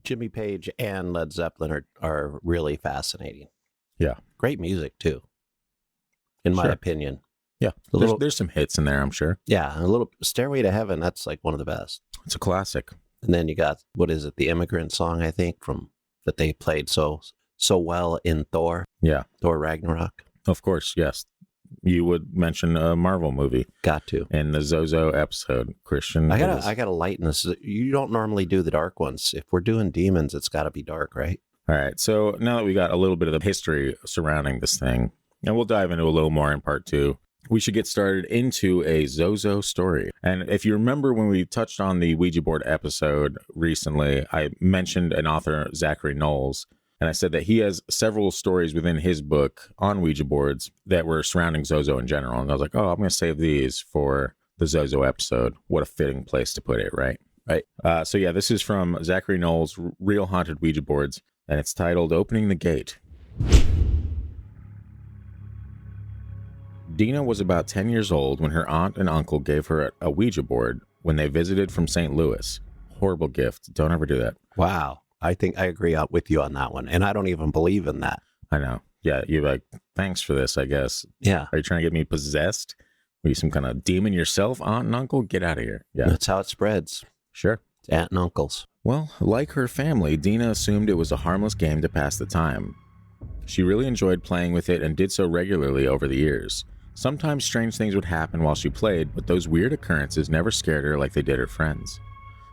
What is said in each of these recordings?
Jimmy Page and Led Zeppelin are really fascinating. Yeah. Great music, too, in my opinion. Yeah. There's some hits in there, I'm sure. Yeah. A little Stairway to Heaven, that's like one of the best. It's a classic. And then you got, what is it, the Immigrant Song, I think, that they played so well in Thor. Yeah. Thor Ragnarok. Of course, yes. You would mention a Marvel movie. Got to. In the Zozo episode, Christian. I gotta lighten this. You don't normally do the dark ones. If we're doing demons, it's got to be dark, right? All right. So now that we got a little bit of the history surrounding this thing, and we'll dive into a little more in part 2, we should get started into a Zozo story. And if you remember when we touched on the Ouija board episode recently, I mentioned an author, Zachary Knowles, and I said that he has several stories within his book on Ouija boards that were surrounding Zozo in general. And I was like, oh, I'm going to save these for the Zozo episode. What a fitting place to put it, right? Right. So yeah, this is from Zachary Knowles' Real Haunted Ouija Boards, and it's titled Opening the Gate. Dina was about 10 years old when her aunt and uncle gave her a Ouija board when they visited from St. Louis. Horrible gift. Don't ever do that. Wow. I think I agree with you on that one. And I don't even believe in that. I know. Yeah. You're like, thanks for this, I guess. Yeah. Are you trying to get me possessed? Are you some kind of demon yourself, aunt and uncle? Get out of here. Yeah. That's how it spreads. Sure. It's aunt and uncles. Well, like her family, Dina assumed it was a harmless game to pass the time. She really enjoyed playing with it and did so regularly over the years. Sometimes strange things would happen while she played, but those weird occurrences never scared her like they did her friends.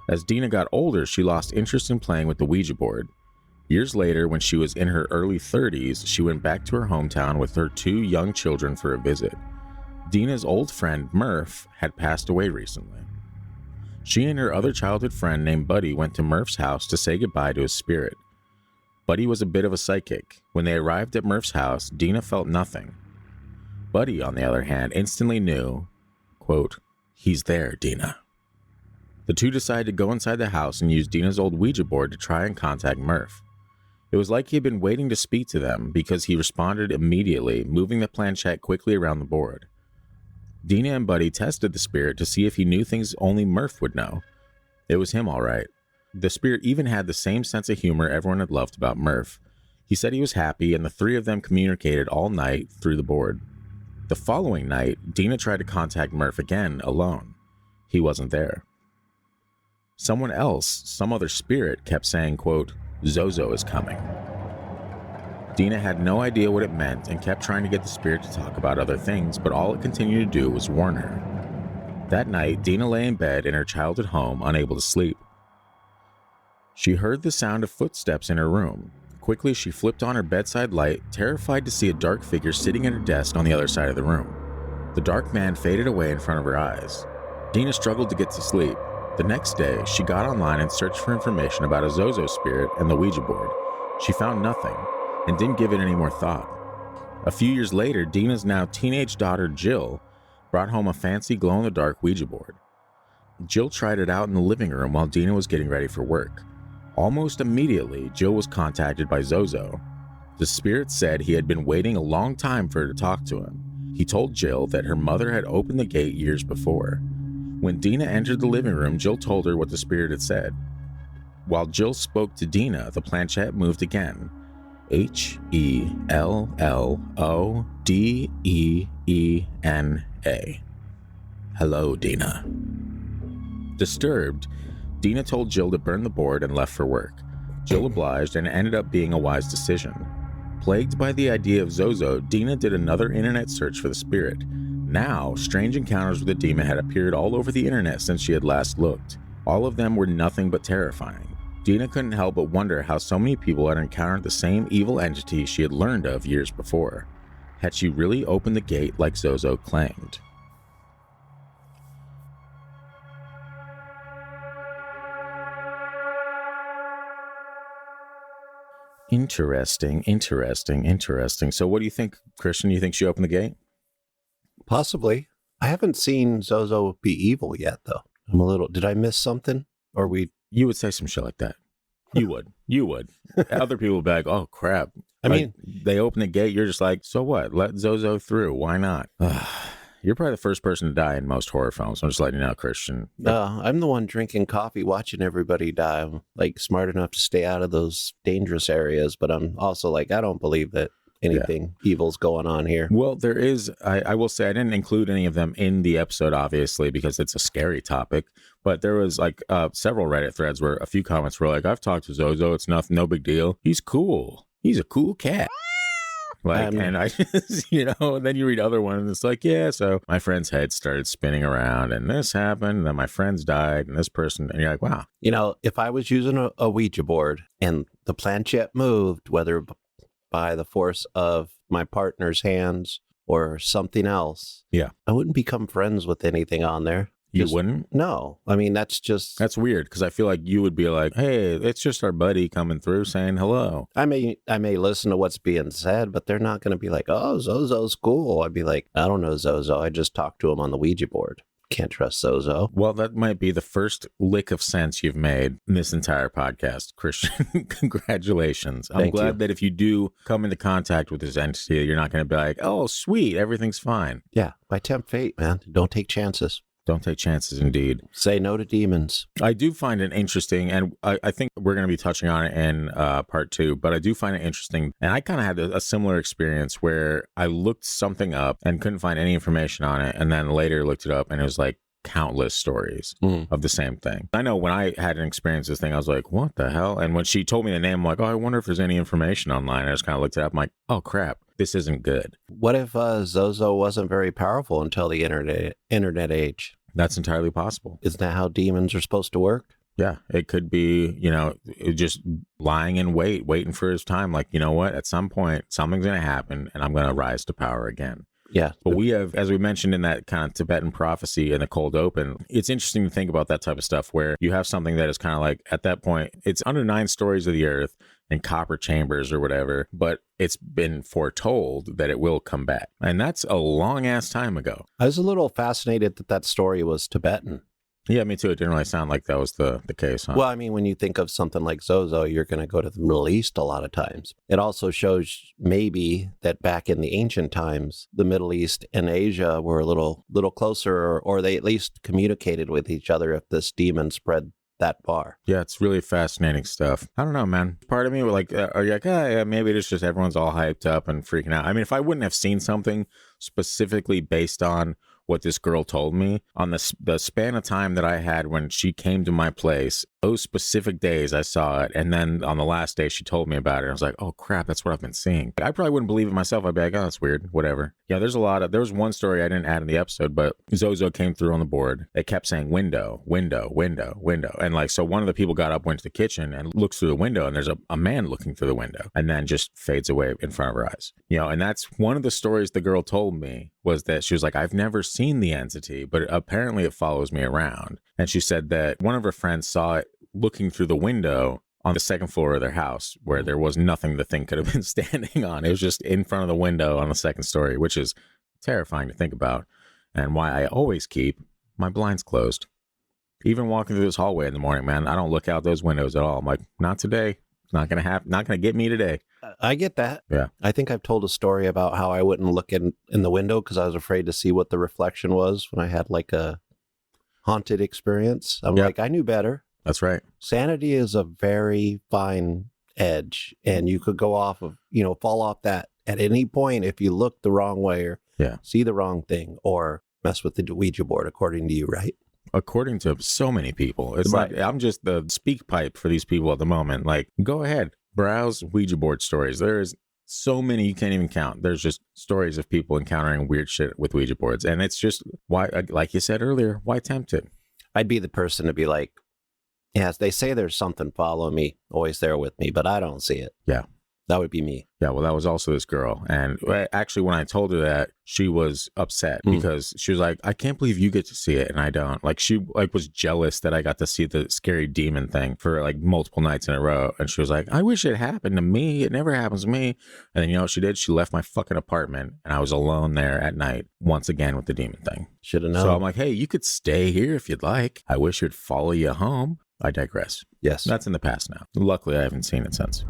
As Dina got older, she lost interest in playing with the Ouija board. Years later, when she was in her early 30s, she went back to her hometown with her 2 young children for a visit. Dina's old friend, Murph, had passed away recently. She and her other childhood friend named Buddy went to Murph's house to say goodbye to his spirit. Buddy was a bit of a psychic. When they arrived at Murph's house, Dina felt nothing. Buddy, on the other hand, instantly knew, quote, "He's there, Dina." The 2 decided to go inside the house and use Dina's old Ouija board to try and contact Murph. It was like he had been waiting to speak to them because he responded immediately, moving the planchette quickly around the board. Dina and Buddy tested the spirit to see if he knew things only Murph would know. It was him, all right. The spirit even had the same sense of humor everyone had loved about Murph. He said he was happy, and the 3 of them communicated all night through the board. The following night, Dina tried to contact Murph again, alone. He wasn't there. Someone else, some other spirit, kept saying, quote, "Zozo is coming." Dina had no idea what it meant and kept trying to get the spirit to talk about other things, but all it continued to do was warn her. That night, Dina lay in bed in her childhood home, unable to sleep. She heard the sound of footsteps in her room. Quickly, she flipped on her bedside light, terrified to see a dark figure sitting at her desk on the other side of the room. The dark man faded away in front of her eyes. Dina struggled to get to sleep. The next day, she got online and searched for information about a Zozo spirit and the Ouija board. She found nothing and didn't give it any more thought. A few years later, Dina's now teenage daughter, Jill, brought home a fancy glow-in-the-dark Ouija board. Jill tried it out in the living room while Dina was getting ready for work. Almost immediately, Jill was contacted by Zozo. The spirit said he had been waiting a long time for her to talk to him. He told Jill that her mother had opened the gate years before. When Dina entered the living room, Jill told her what the spirit had said. While Jill spoke to Dina, the planchette moved again. HELLODEENA. Hello, Dina. Disturbed, Dina told Jill to burn the board and left for work. Jill obliged, and it ended up being a wise decision. Plagued by the idea of Zozo, Dina did another internet search for the spirit. Now, strange encounters with the demon had appeared all over the internet since she had last looked. All of them were nothing but terrifying. Dina couldn't help but wonder how so many people had encountered the same evil entity she had learned of years before. Had she really opened the gate like Zozo claimed? Interesting. So what do you think, Christian? You think she opened the gate? Possibly. I haven't seen Zozo be evil yet, though. I'm a little... Did I miss something? Or You would say some shit like that. You would. Other people would be like, oh, crap. I mean... They open the gate, you're just like, so what? Let Zozo through. Why not? You're probably the first person to die in most horror films. I'm just letting you know, Christian. I'm the one drinking coffee, watching everybody die. I'm like smart enough to stay out of those dangerous areas, but I'm also like, I don't believe that anything evil's going on here. Well, there is, I will say I didn't include any of them in the episode, obviously, because it's a scary topic. But there was like several Reddit threads where a few comments were like, I've talked to Zozo. It's nothing, no big deal. He's cool. He's a cool cat. Like, and I just, and then you read other ones and it's like, yeah, so my friend's head started spinning around and this happened. And then my friends died and this person, and you're like, wow. If I was using a Ouija board and the planchette moved, whether by the force of my partner's hands or something else, I wouldn't become friends with anything on there. You wouldn't? No. I mean, that's weird, because I feel like you would be like, hey, it's just our buddy coming through saying hello. I may listen to what's being said, but they're not going to be like, oh, Zozo's cool. I'd be like, I don't know Zozo. I just talked to him on the Ouija board. Can't trust Zozo. Well, that might be the first lick of sense you've made in this entire podcast, Christian. Congratulations. I'm glad that if you do come into contact with this entity, you're not going to be like, oh, sweet, everything's fine. Yeah, by tempt fate, man. Don't take chances. Don't take chances, indeed. Say no to demons. I do find it interesting, and I think we're going to be touching on it in part 2, but I do find it interesting. And I kind of had a similar experience where I looked something up and couldn't find any information on it, and then later looked it up, and it was like countless stories of the same thing. I know when I had an experience this thing, I was like, what the hell? And when she told me the name, I'm like, oh, I wonder if there's any information online. I just kind of looked it up. I'm like, oh, crap. This isn't good. What if Zozo wasn't very powerful until the internet age? That's entirely possible. Isn't that how demons are supposed to work? Yeah, it could be, just lying in wait, waiting for his time. Like, you know what? At some point, something's going to happen and I'm going to rise to power again. Yeah. But we have, as we mentioned in that kind of Tibetan prophecy in the cold open, it's interesting to think about that type of stuff where you have something that is kind of like, at that point, it's under 9 stories of the earth in copper chambers or whatever, but it's been foretold that it will come back. And that's a long ass time ago. I was a little fascinated that story was Tibetan. Yeah, me too. It didn't really sound like that was the case, huh? Well, I mean, when you think of something like Zozo, you're going to go to the Middle East a lot of times. It also shows maybe that back in the ancient times, the Middle East and Asia were a little closer, or they at least communicated with each other if this demon spread that far. Yeah, it's really fascinating stuff. I don't know, man. Part of me, like, are you like, yeah, maybe it's just everyone's all hyped up and freaking out. I mean, if I wouldn't have seen something specifically based on what this girl told me on the span of time that I had when she came to my place, those specific days I saw it, and then on the last day she told me about it, I was like, oh crap, that's what I've been seeing. I probably wouldn't believe it myself. I'd be like, oh, that's weird, whatever. Yeah, there was one story I didn't add in the episode, but Zozo came through on the board. They kept saying window, window, window, window. And like, so one of the people got up, went to the kitchen and looks through the window, and there's a man looking through the window, and then just fades away in front of her eyes. And that's one of the stories the girl told me, was that she was like, I've never seen the entity, but apparently it follows me around. And she said that one of her friends saw it looking through the window on the second floor of their house, where there was nothing the thing could have been standing on. It was just in front of the window on the second story, which is terrifying to think about, and why I always keep my blinds closed. Even walking through this hallway in the morning, man, I don't look out those windows at all. I'm like, not today. It's not going to happen. Not going to get me today. I get that. Yeah. I think I've told a story about how I wouldn't look in the window because I was afraid to see what the reflection was when I had like a haunted experience. I'm like, I knew better. That's right. Sanity is a very fine edge, and you could go off of, fall off that at any point if you look the wrong way or see the wrong thing or mess with the Ouija board, according to you, right? According to so many people. It's right. Like, I'm just the speak pipe for these people at the moment. Like, go ahead, browse Ouija board stories. There's so many you can't even count. There's just stories of people encountering weird shit with Ouija boards. And it's just, why, like you said earlier, why tempt it? I'd be the person to be like, yes, they say there's something following me, always there with me, but I don't see it. Yeah. That would be me. Yeah, well, that was also this girl. And actually, when I told her that, she was upset because she was like, I can't believe you get to see it and I don't. Like, she was jealous that I got to see the scary demon thing for like multiple nights in a row. And she was like, I wish it happened to me. It never happens to me. And then, you know what she did? She left my fucking apartment and I was alone there at night once again with the demon thing. Should have known. So I'm like, hey, you could stay here if you'd like. I wish it would follow you home. I digress. Yes. That's in the past now. Luckily, I haven't seen it since.